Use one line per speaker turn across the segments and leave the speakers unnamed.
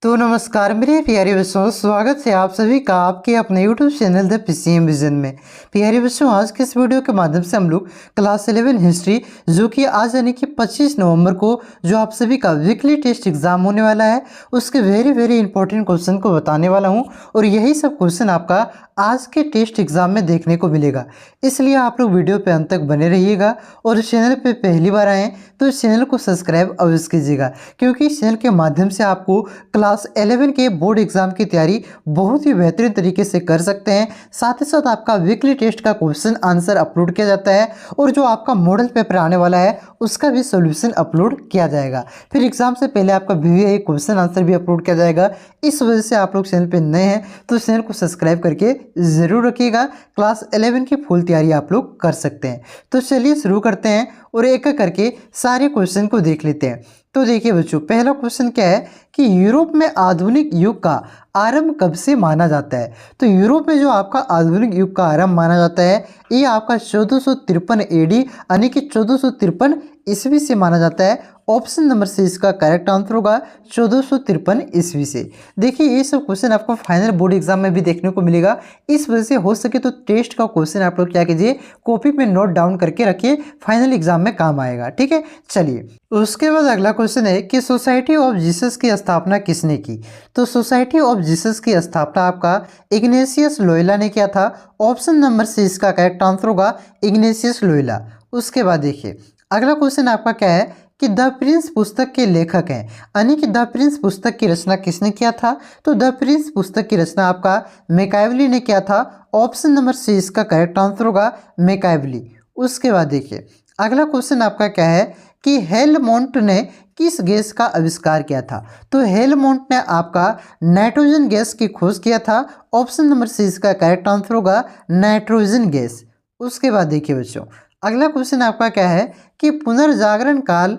तो नमस्कार मेरे प्यारे बच्चों, स्वागत है आप सभी का आपके अपने YouTube channel the PCM vision में। प्यारे बच्चों, आज के इस वीडियो के माध्यम से हम लोग क्लास 11 हिस्ट्री जो कि आज यानी कि 25 नवंबर को जो आप सभी का वीकली टेस्ट एग्जाम होने वाला है, उसके वेरी इंपॉर्टेंट क्वेश्चन को बताने वाला हूं और यही सब क्वेश्चन आपका आज के टेस्ट एग्जाम में देखने को मिलेगा। इसलिए आप लोग वीडियो पे अंत तक बने रहिएगा और इस चैनल पे पहली बार आएँ तो इस चैनल को सब्सक्राइब अवश्य कीजिएगा, क्योंकि इस चैनल के माध्यम से आपको क्लास 11 के बोर्ड एग्जाम की तैयारी बहुत ही बेहतरीन तरीके से कर सकते हैं। साथ ही साथ आपका वीकली टेस्ट का क्वेश्चन आंसर अपलोड किया जाता है और जो आपका मॉडल पेपर आने वाला है उसका भी सॉल्यूशन अपलोड किया जाएगा। फिर एग्जाम से पहले आपका वीवीआई क्वेश्चन आंसर भी अपलोड किया जाएगा। इस वजह से आप लोग चैनल पे नए हैं तो चैनल को सब्सक्राइब करके ज़रूर रखिएगा। क्लास 11 की फुल तैयारी आप लोग कर सकते हैं। तो चलिए शुरू करते हैं और एक एक करके सारे क्वेश्चन को देख लेते हैं। तो देखिए बच्चों, पहला क्वेश्चन क्या है कि यूरोप में आधुनिक युग का आरंभ कब से माना जाता है। तो यूरोप में जो आपका आधुनिक युग का आरंभ माना जाता है ये आपका 1453 एडी यानी कि 1453 ईस्वी से माना जाता है। ऑप्शन नंबर से इसका करेक्ट आंसर होगा 1453 ईस्वी से। देखिए ये सब क्वेश्चन आपको फाइनल बोर्ड एग्जाम में भी देखने को मिलेगा। इस वजह से हो सके तो टेस्ट का क्वेश्चन आप लोग क्या कीजिए, कॉपी में नोट डाउन करके रखिए, फाइनल एग्जाम में काम आएगा। ठीक है, चलिए उसके बाद अगला क्वेश्चन है कि सोसाइटी ऑफ जीसस की स्थापना किसने की। तो सोसाइटी ऑफ जीसस की स्थापना आपका इग्नेशियस लोयोला ने किया था। ऑप्शन नंबर से इसका करेक्ट आंसर होगा इग्नेशियस लोयोला। उसके बाद देखिए अगला क्वेश्चन आपका क्या है कि द प्रिंस पुस्तक के लेखक हैं, यानी कि द प्रिंस पुस्तक की रचना किसने किया था। तो द प्रिंस पुस्तक की रचना आपका मैकाइवली ने किया था। ऑप्शन नंबर सी इसका करेक्ट आंसर होगा मैकाइवली। उसके बाद देखिए अगला क्वेश्चन आपका क्या है कि हेलमोंट ने किस गैस का आविष्कार किया था। तो हेलमोंट ने आपका नाइट्रोजन गैस की खोज किया था। ऑप्शन नंबर सी इसका करेक्ट आंसर होगा नाइट्रोजन गैस। उसके बाद देखिए बच्चों अगला क्वेश्चन आपका क्या है कि पुनर्जागरण काल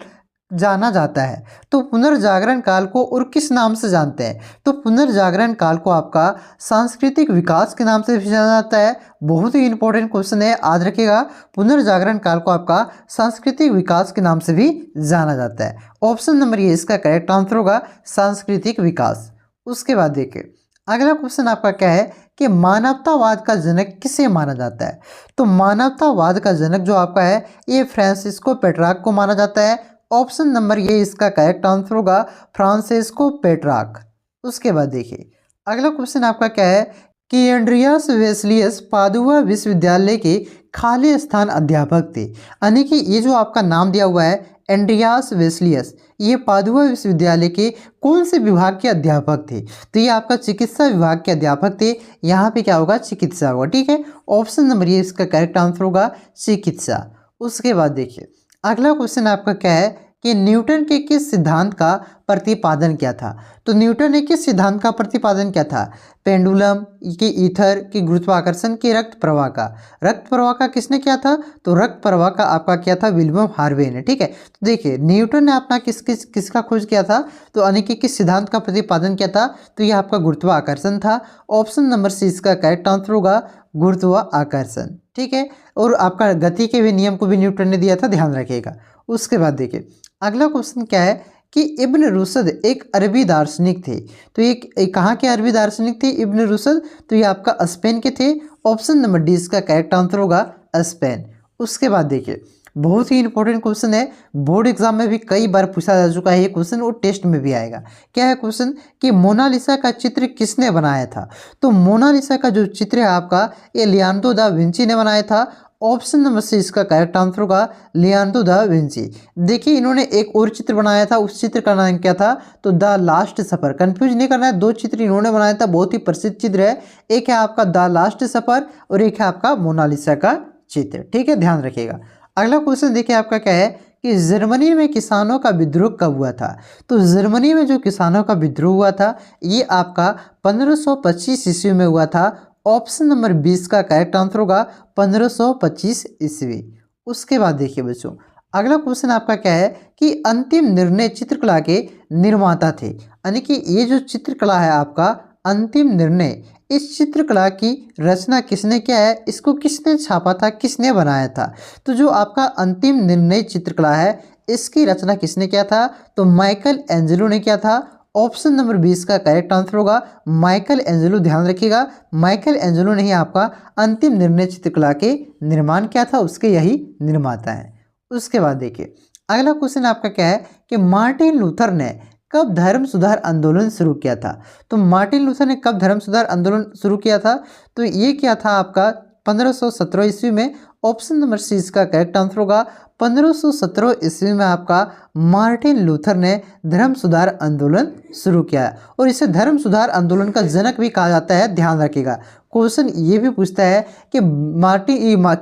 जाना जाता है। तो पुनर्जागरण काल को और किस नाम से जानते हैं। तो पुनर्जागरण काल को आपका सांस्कृतिक विकास के नाम से भी जाना जाता है। बहुत ही इंपॉर्टेंट क्वेश्चन है, याद रखिएगा। पुनर्जागरण काल को आपका सांस्कृतिक विकास के नाम से भी जाना जाता है। ऑप्शन नंबर ये इसका करेक्ट आंसर होगा सांस्कृतिक विकास। उसके बाद देखिए अगला क्वेश्चन आपका क्या है कि मानवतावाद का जनक किसे माना जाता है। तो मानवतावाद का जनक जो आपका है ये फ्रांसिस्को पेट्रार्क को माना जाता है। ऑप्शन नंबर ये इसका करेक्ट आंसर होगा फ्रांसिस्को पेट्रार्क। उसके बाद देखिए अगला क्वेश्चन आपका क्या है कि एंड्रियास वेस्लियस पादुआ विश्वविद्यालय के खाली स्थान अध्यापक थे, यानी कि ये जो आपका नाम दिया हुआ है एंड्रियास वेस्लियस, ये पादुआ विश्वविद्यालय के कौन से विभाग के अध्यापक थे। तो ये आपका चिकित्सा विभाग के अध्यापक थे। यहाँ पे क्या होगा, चिकित्सा होगा। ठीक है, ऑप्शन नंबर ये इसका करेक्ट आंसर होगा चिकित्सा। उसके बाद देखिए अगला क्वेश्चन आपका क्या है कि न्यूटन के किस सिद्धांत का प्रतिपादन किया था। तो न्यूटन ने किस सिद्धांत का प्रतिपादन किया था, पेंडुलम के, ईथर के, गुरुत्वाकर्षण के, रक्त प्रवाह का। रक्त प्रवाह का किसने किया था। तो रक्त प्रवाह का आपका किया था विल्यम हार्वे ने। ठीक है, तो देखिए न्यूटन ने अपना किसका खोज किया था। तो यानी कि किस सिद्धांत का प्रतिपादन किया था। तो यह आपका गुरुत्वाकर्षण था। ऑप्शन नंबर सी इसका करेक्ट आंसर होगा गुरुत्वाकर्षण। ठीक है, और आपका गति के भी नियम को भी न्यूटन ने दिया था, ध्यान रखिएगा। उसके बाद देखिए अगला क्वेश्चन क्या है कि इब्न रुशद एक अरबी दार्शनिक थे। तो ये कहाँ के अरबी दार्शनिक थे इब्न रुशद। तो ये आपका स्पेन के थे। ऑप्शन नंबर डी इसका करेक्ट आंसर होगा स्पेन। उसके बाद देखिए बहुत ही इंपॉर्टेंट क्वेश्चन है, बोर्ड एग्जाम में भी कई बार पूछा जा चुका है ये क्वेश्चन और टेस्ट में भी आएगा। क्या है क्वेश्चन कि मोनालिसा का चित्र किसने बनाया था। तो मोनालिसा का जो चित्र है आपका ये लियोनार्डो दा विंची ने बनाया था। ऑप्शन नंबर से इसका करेक्ट आंसर होगा लियोनार्डो दा विंची। देखिए इन्होंने एक और चित्र बनाया था, उस चित्र का नाम क्या था। तो द लास्ट सफर। कंफ्यूज नहीं करना है, दो चित्र इन्होंने बनाया था, बहुत ही प्रसिद्ध चित्र है। एक है आपका द लास्ट सफर और एक है आपका मोनालिसा का चित्र। ठीक है, ध्यान रखिएगा। अगला क्वेश्चन देखिए आपका क्या है कि जर्मनी में किसानों का विद्रोह कब हुआ था। तो जर्मनी में जो किसानों का विद्रोह हुआ था ये आपका 1525 ईस्वी में हुआ था। ऑप्शन नंबर 20 का करेक्ट आंसर होगा 1525 ईस्वी। उसके बाद देखिए बच्चों अगला क्वेश्चन आपका क्या है कि अंतिम निर्णय चित्रकला के निर्माता थे, यानी कि ये जो चित्रकला है आपका अंतिम निर्णय, इस चित्रकला की रचना किसने किया है, इसको किसने छापा था, किसने बनाया था। तो जो आपका अंतिम निर्णय चित्रकला है इसकी रचना किसने किया था। तो माइकल एंजेलो ने किया था। ऑप्शन नंबर 20 का करेक्ट आंसर होगा माइकल एंजेलो। ध्यान रखिएगा, माइकल एंजेलो ने ही आपका अंतिम निर्णय चित्रकला के निर्माण किया था, उसके यही निर्माता हैं। उसके बाद देखिए अगला क्वेश्चन आपका क्या है कि मार्टिन लूथर ने कब धर्म सुधार आंदोलन शुरू किया था। तो मार्टिन लूथर ने कब धर्म सुधार आंदोलन शुरू किया था, तो ये किया था आपका 1517 ईस्वी में। ऑप्शन नंबर सी इसका करेक्ट आंसर होगा 1517 ईस्वी में आपका मार्टिन लूथर ने धर्म सुधार आंदोलन शुरू किया और इसे धर्म सुधार आंदोलन का जनक भी कहा जाता है। ध्यान रखिएगा, क्वेश्चन ये भी पूछता है कि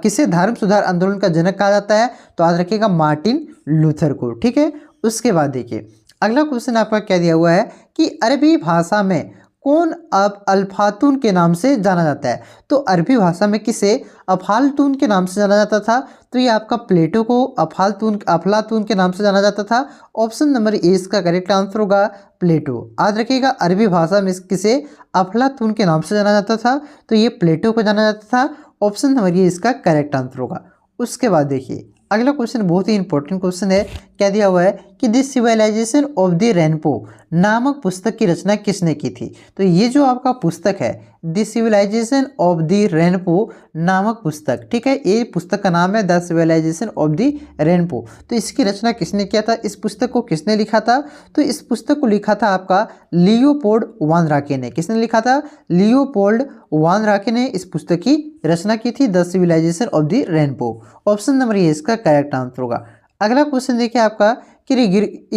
किसे धर्म सुधार आंदोलन का जनक कहा जाता है, तो याद रखिएगा मार्टिन लूथर को। ठीक है, उसके बाद देखिए अगला क्वेश्चन आपका क्या दिया हुआ है कि अरबी भाषा में कौन अब अल्फातून के नाम से जाना जाता है। तो अरबी भाषा में किसे अफलातून के नाम से जाना जाता था, तो ये आपका प्लेटो को अफलातून के नाम से जाना जाता था। ऑप्शन नंबर ए इसका करेक्ट आंसर होगा प्लेटो। याद रखिएगा अरबी भाषा में किसे अफलातून के नाम से जाना जाता था, तो ये प्लेटो को जाना जाता था। ऑप्शन नंबर ए इसका करेक्ट आंसर होगा। उसके बाद देखिए अगला क्वेश्चन बहुत ही इंपॉर्टेंट क्वेश्चन है। क्या दिया हुआ है कि the civilisation of the rainbow नामक पुस्तक की रचना किसने की थी। तो ये जो आपका पुस्तक है the civilisation of the rainbow नामक पुस्तक, ठीक है, ये पुस्तक का नाम है the civilisation of the rainbow. तो इसकी रचना किसने किया था, इस पुस्तक को किसने लिखा था, तो इस पुस्तक को लिखा था आपका लियोपोल्ड वान राके ने। किसने लिखा था, लियोपोल्ड वान राके ने इस पुस्तक की रचना की थी the civilisation of the rainbow. Option number ये इसका करेक्ट आंसर होगा। अगला क्वेश्चन देखिए आपका कि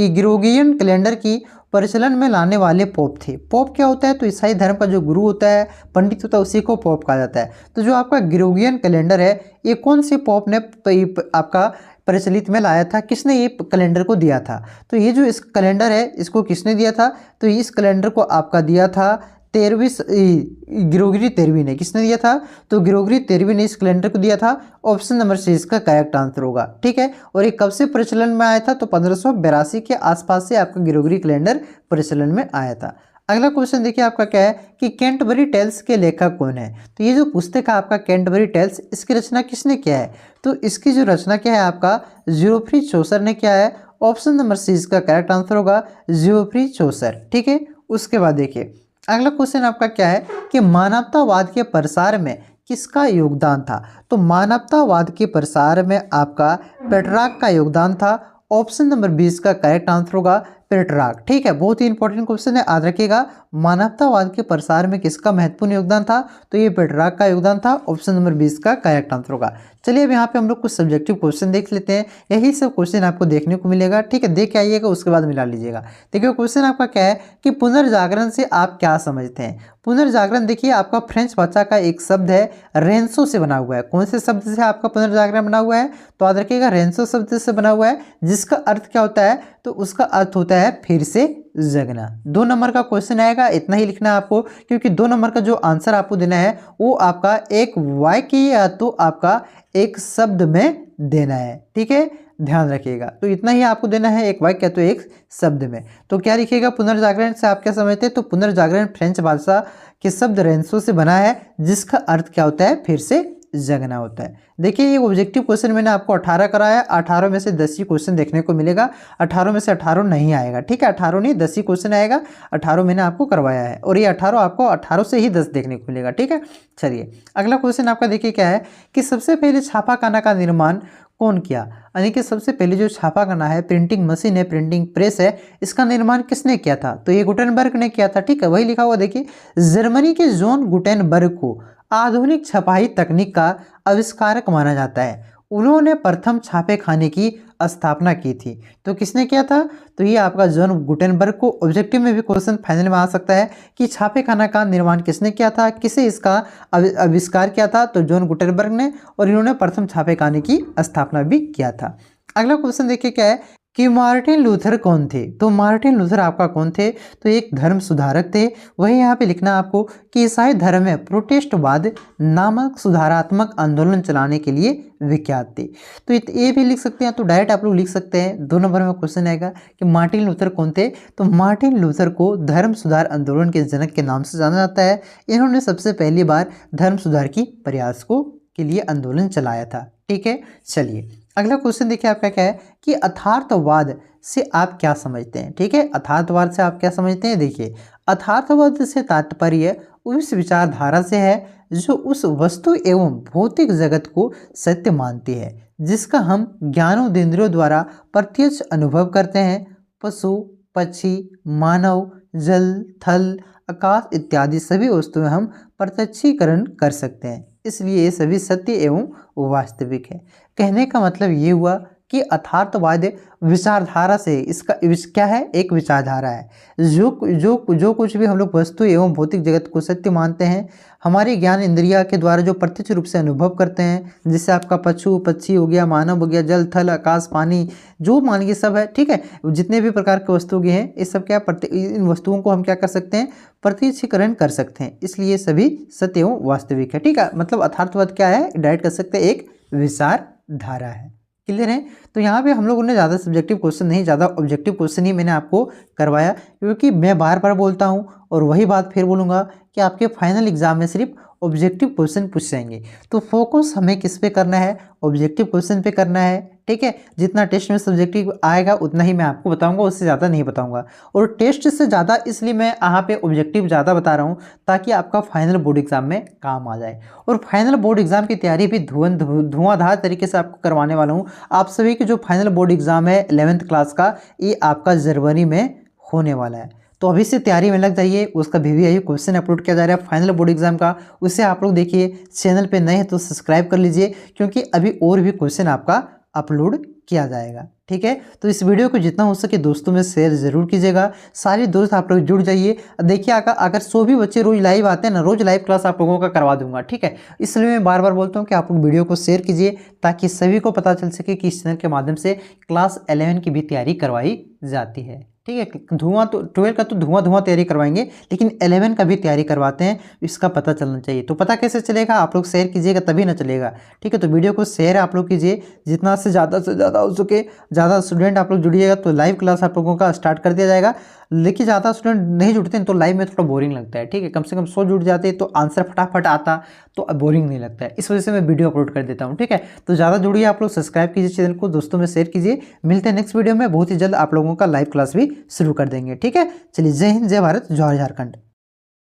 ग्रेगोरियन कैलेंडर की प्रचलन में लाने वाले पोप थे। पोप क्या होता है, तो ईसाई धर्म का जो गुरु होता है, पंडित होता है, उसी को पोप कहा जाता है। तो जो आपका ग्रेगोरियन कैलेंडर है ये कौन से पोप ने आपका प्रचलित में लाया था, किसने ये कैलेंडर को दिया था। तो ये जो इस कैलेंडर है इसको किसने दिया था, तो इस कैलेंडर को आपका दिया था ग्रेगोरी 13वीं ने। किसने दिया था, तो ग्रेगोरी 13वीं ने इस कैलेंडर को दिया था। ऑप्शन नंबर सी इसका करेक्ट आंसर होगा। ठीक है, और ये कब से प्रचलन में आया था, तो 1582 के आसपास से आपका ग्रेगोरी कैलेंडर प्रचलन में आया था। अगला क्वेश्चन देखिए आपका क्या है कि कैंटरबरी टेल्स के लेखक कौन है। तो ये जो पुस्तक है आपका कैंटरबरी टेल्स, इसकी रचना किसने किया है, तो इसकी जो रचना क्या है आपका जियोफ्री चौसर ने किया है। ऑप्शन नंबर सी इसका करेक्ट आंसर होगा जियोफ्री चौसर। ठीक है, उसके बाद देखिए अगला क्वेश्चन आपका क्या है कि मानवतावाद के प्रसार में किसका योगदान था। तो मानवतावाद के प्रसार में आपका पेट्रार्क का योगदान था। ऑप्शन नंबर 20 का करेक्ट आंसर होगा पेट्रार्क। ठीक है, बहुत ही इंपॉर्टेंट क्वेश्चन है, याद रखिएगा मानवतावाद के प्रसार में किसका महत्वपूर्ण योगदान था, तो ये पेट्रार्क का योगदान था। ऑप्शन नंबर 20 का करेक्ट आंसर होगा। चलिए अब यहाँ पे हम लोग कुछ सब्जेक्टिव क्वेश्चन देख लेते हैं, यही सब क्वेश्चन आपको देखने को मिलेगा। ठीक है, देख के आइएगा, उसके बाद मिला लीजिएगा। देखिए क्वेश्चन आपका क्या है कि पुनर्जागरण से आप क्या समझते हैं। पुनर्जागरण देखिए आपका फ्रेंच भाषा का एक शब्द है, रेंसो से बना हुआ है। कौन से शब्द से आपका पुनर्जागरण बना हुआ है, तो याद रखिएगा रेंसो शब्द से बना हुआ है, जिसका अर्थ क्या होता है, तो उसका अर्थ होता है फिर से जगना। 2 नंबर का क्वेश्चन आएगा, इतना ही लिखना है आपको, क्योंकि 2 नंबर का जो आंसर आपको देना है वो आपका एक वाक्य या तो आपका एक शब्द में देना है। ठीक है, ध्यान रखिएगा, तो इतना ही आपको देना है, एक वाक्य तो एक शब्द में। तो क्या लिखिएगा पुनर्जागरण से आप क्या समझते हैं, तो पुनर्जागरण फ्रेंच भाषा के शब्द रेंसो से बना है, जिसका अर्थ क्या होता है, फिर से जगना होता है। देखिए ये ऑब्जेक्टिव क्वेश्चन मैंने आपको 18 कराया, 18 में से 10 ही क्वेश्चन देखने को मिलेगा, 18 में से 18 नहीं आएगा। ठीक है, 18 नहीं 10 ही क्वेश्चन आएगा, 18 मैंने आपको करवाया है, और ये 18 आपको 18 से ही 10 देखने को मिलेगा। ठीक है, चलिए अगला क्वेश्चन आपका देखिए क्या है कि सबसे पहले छापाखाना का निर्माण कौन किया, यानी कि सबसे पहले जो छापाखाना है, प्रिंटिंग मशीन है, प्रिंटिंग प्रेस है, इसका निर्माण किसने किया था, तो ये गुटेनबर्ग ने किया था। ठीक है, वही लिखा हुआ देखिए, जर्मनी के जॉन गुटेनबर्ग को आधुनिक छपाई तकनीक का आविष्कारक माना जाता है। उन्होंने प्रथम छापे खाने की स्थापना की थी। तो किसने किया था, तो ये आपका जॉन गुटेनबर्ग को। ऑब्जेक्टिव में भी क्वेश्चन फाइनल में आ सकता है कि छापे खाना का निर्माण किसने किया था, किसे इसका आविष्कार किया था, तो जॉन गुटेनबर्ग ने, और इन्होंने प्रथम छापे खाने की स्थापना भी किया था। अगला क्वेश्चन देखिए क्या है कि मार्टिन लूथर कौन थे। तो मार्टिन लूथर आपका कौन थे, तो एक धर्म सुधारक थे। वही यहाँ पे लिखना आपको कि ईसाई धर्म में प्रोटेस्टवाद नामक सुधारात्मक आंदोलन चलाने के लिए विख्यात थे। तो ये भी लिख सकते हैं, तो डायरेक्ट आप लोग लिख सकते हैं। 2 नंबर में क्वेश्चन आएगा कि मार्टिन लूथर कौन थे, तो मार्टिन लूथर को धर्म सुधार आंदोलन के जनक के नाम से जाना जाता है। इन्होंने सबसे पहली बार धर्म सुधार की प्रयास के लिए आंदोलन चलाया था। ठीक है, चलिए अगला क्वेश्चन देखिए आपका क्या है कि यथार्थवाद से आप क्या समझते हैं। ठीक है, यथार्थवाद से आप क्या समझते हैं। देखिए, यथार्थवाद से तात्पर्य उस विचारधारा से है जो उस वस्तु एवं भौतिक जगत को सत्य मानती है जिसका हम ज्ञानोद्रियों द्वारा प्रत्यक्ष अनुभव करते हैं। पशु, पक्षी, मानव, जल, थल, आकाश इत्यादि सभी वस्तुएं हम प्रत्यक्षीकरण कर सकते हैं, इसलिए ये सभी सत्य एवं वास्तविक है। कहने का मतलब ये हुआ कि यथार्थवाद विचारधारा से, इसका क्या है, एक विचारधारा है जो कुछ भी हम लोग वस्तु एवं भौतिक जगत को सत्य मानते हैं, हमारे ज्ञान इंद्रिया के द्वारा जो प्रत्यक्ष रूप से अनुभव करते हैं, जिससे आपका पशु पक्षी हो गया, मानव हो गया, जल थल आकाश पानी जो मान ये सब है। ठीक है, जितने भी प्रकार के वस्तुएं हैं ये सब क्या इन वस्तुओं को हम क्या कर सकते हैं, प्रत्यक्षीकरण कर सकते हैं, इसलिए सभी सत्य एवं वास्तविक है। ठीक है, मतलब यथार्थवाद क्या है, डायरेक्ट कर सकते हैं, एक विचारधारा है। क्लियर है। तो यहाँ पे हम लोगों ने ज़्यादा सब्जेक्टिव क्वेश्चन नहीं, ज़्यादा ऑब्जेक्टिव क्वेश्चन ही मैंने आपको करवाया, क्योंकि मैं बार बार बोलता हूँ और वही बात फिर बोलूँगा कि आपके फाइनल एग्जाम में सिर्फ ऑब्जेक्टिव क्वेश्चन पूछ जाएंगे। तो फोकस हमें किस पे करना है, ऑब्जेक्टिव क्वेश्चन पे करना है। ठीक है, जितना टेस्ट में सब्जेक्टिव आएगा उतना ही मैं आपको बताऊंगा, उससे ज़्यादा नहीं बताऊंगा। और टेस्ट से ज़्यादा इसलिए मैं यहाँ पे ऑब्जेक्टिव ज़्यादा बता रहा हूँ ताकि आपका फाइनल बोर्ड एग्जाम में काम आ जाए। और फाइनल बोर्ड एग्जाम की तैयारी भी धुआंधार तरीके से आपको करवाने वाला हूँ। आप सभी की जो फाइनल बोर्ड एग्जाम है 11th क्लास का, ये आपका जनवरी में होने वाला है, तो अभी से तैयारी में लग जाइए। उसका VVIU क्वेश्चन अपलोड किया जा रहा है फाइनल बोर्ड एग्जाम का, उससे आप लोग देखिए। चैनल पे नए हैं तो सब्सक्राइब कर लीजिए, क्योंकि अभी और भी क्वेश्चन आपका अपलोड किया जाएगा। ठीक है, तो इस वीडियो को जितना हो सके दोस्तों में शेयर जरूर कीजिएगा। सारे दोस्त आप लोग जुड़ जाइए। देखिए अगर 100 भी बच्चे रोज लाइव आते हैं ना, रोज लाइव क्लास आप लोगों का करवा दूंगा। ठीक है, इसलिए मैं बार बार बोलता हूँ कि आप लोग वीडियो को शेयर कीजिए ताकि सभी को पता चल सके कि इस चैनल के माध्यम से क्लास 11 की भी तैयारी करवाई जाती है। ठीक है, धुआं तो 12 का तो धुआं तैयारी करवाएंगे, लेकिन 11 का भी तैयारी करवाते हैं, इसका पता चलना चाहिए। तो पता कैसे चलेगा, आप लोग शेयर कीजिएगा तभी ना चलेगा। ठीक है, तो वीडियो को शेयर आप लोग कीजिए, जितना से ज़्यादा हो सके। ज़्यादा स्टूडेंट आप लोग जुड़िएगा तो लाइव क्लास आप लोगों का स्टार्ट कर दिया जाएगा। लेकिन ज़्यादा स्टूडेंट नहीं जुड़ते हैं तो लाइव में थोड़ा बोरिंग लगता है। ठीक है, कम से कम 100 जुड़ जाते तो आंसर फटाफट आता, तो बोरिंग नहीं लगता है, इस वजह से मैं वीडियो अपलोड कर देता हूँ। ठीक है, तो ज़्यादा जुड़िए आप लोग, सब्सक्राइब कीजिए चैनल को, दोस्तों में शेयर कीजिए। मिलते हैं नेक्स्ट वीडियो में, बहुत ही जल्द आप लोगों का लाइव क्लास भी शुरू कर देंगे। ठीक है, चलिए, जय हिंद, जय भारत, जय झारखंड।